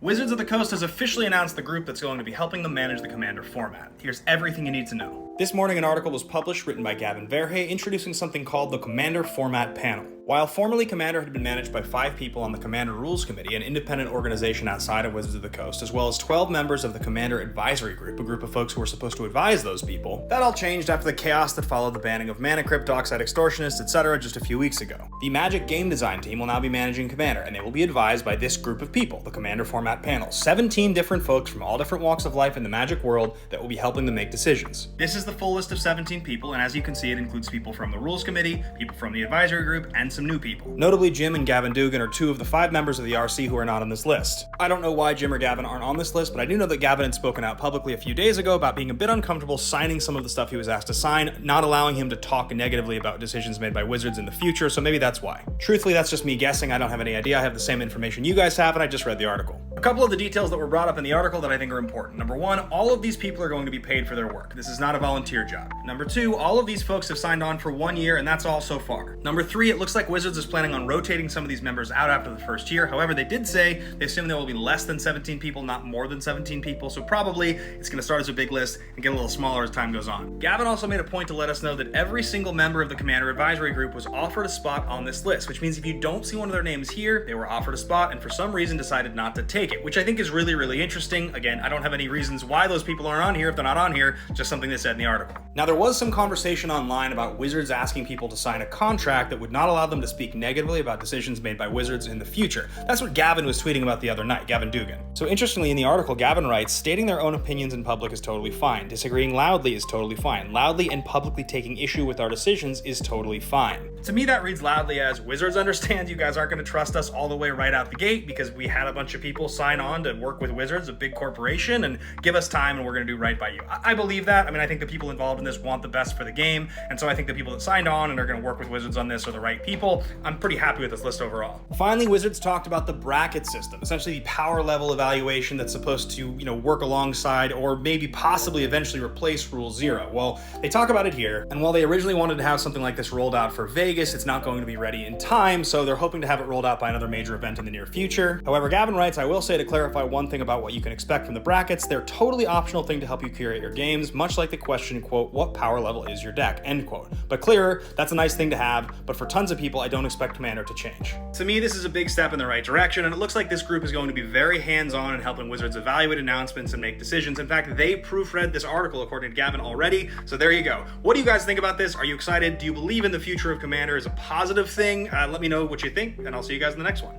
Wizards of the Coast has officially announced the group that's going to be helping them manage the Commander format. Here's everything you need to know. This morning, an article was published written by Gavin Verhey introducing something called the Commander Format Panel. While formerly Commander had been managed by 5 people on the Commander Rules Committee, an independent organization outside of Wizards of the Coast, as well as 12 members of the Commander Advisory Group, a group of folks who were supposed to advise those people, that all changed after the chaos that followed the banning of Mana Crypt, Dockside Extortionists, etc. just a few weeks ago. The Magic game design team will now be managing Commander, and they will be advised by this group of people, the Commander Format Panel. 17 different folks from all different walks of life in the Magic world that will be helping them make decisions. This is the full list of 17 people, and as you can see, it includes people from the Rules Committee, people from the Advisory Group, and some new people. Notably, Jim and Gavin Dugan are 2 of the 5 members of the RC who are not on this list. I don't know why Jim or Gavin aren't on this list, but I do know that Gavin had spoken out publicly a few days ago about being a bit uncomfortable signing some of the stuff he was asked to sign, not allowing him to talk negatively about decisions made by Wizards in the future, so maybe that's why. Truthfully, that's just me guessing. I don't have any idea. I have the same information you guys have, and I just read the article. A couple of the details that were brought up in the article that I think are important. Number 1, all of these people are going to be paid for their work. This is not a volunteer job. Number 2, all of these folks have signed on for 1 year, and that's all so far. Number 3, it looks like Wizards is planning on rotating some of these members out after the first year. However, they did say they assume there will be less than 17 people, not more than 17 people, so probably it's going to start as a big list and get a little smaller as time goes on. Gavin also made a point to let us know that every single member of the Commander Advisory Group was offered a spot on this list, which means if you don't see one of their names here, they were offered a spot and for some reason decided not to take it, which I think is really interesting. Again, I don't have any reasons why those people aren't on here if they're not on here, just something they said in the article. Now, there was some conversation online about Wizards asking people to sign a contract that would not allow them to speak negatively about decisions made by Wizards in the future. That's what Gavin was tweeting about the other night, Gavin Dugan. So interestingly, in the article, Gavin writes, stating their own opinions in public is totally fine. Disagreeing loudly is totally fine. Loudly and publicly taking issue with our decisions is totally fine. To me, that reads loudly as, Wizards understand you guys aren't going to trust us all the way right out the gate because we had a bunch of people sign on to work with Wizards, a big corporation, and give us time and we're going to do right by you. I believe that. I mean, I think the people involved in this want the best for the game, and so I think the people that signed on and are going to work with Wizards on this are the right people. I'm pretty happy with this list overall. Finally, Wizards talked about the bracket system, essentially the power level evaluation that's supposed to, work alongside or maybe possibly eventually replace Rule 0. Well, they talk about it here, and while they originally wanted to have something like this rolled out for Vegas, it's not going to be ready in time, so they're hoping to have it rolled out by another major event in the near future. However, Gavin writes, I will say to clarify one thing about what you can expect from the brackets, they're a totally optional thing to help you curate your games, much like the question, quote, what power level is your deck, end quote. But clearer, that's a nice thing to have, but for tons of people, I don't expect Commander to change. To me, this is a big step in the right direction, and it looks like this group is going to be very hands-on in helping Wizards evaluate announcements and make decisions. In fact, they proofread this article according to Gavin already, so there you go. What do you guys think about this? Are you excited? Do you believe in the future of Commander as a positive thing? Let me know what you think, and I'll see you guys in the next one.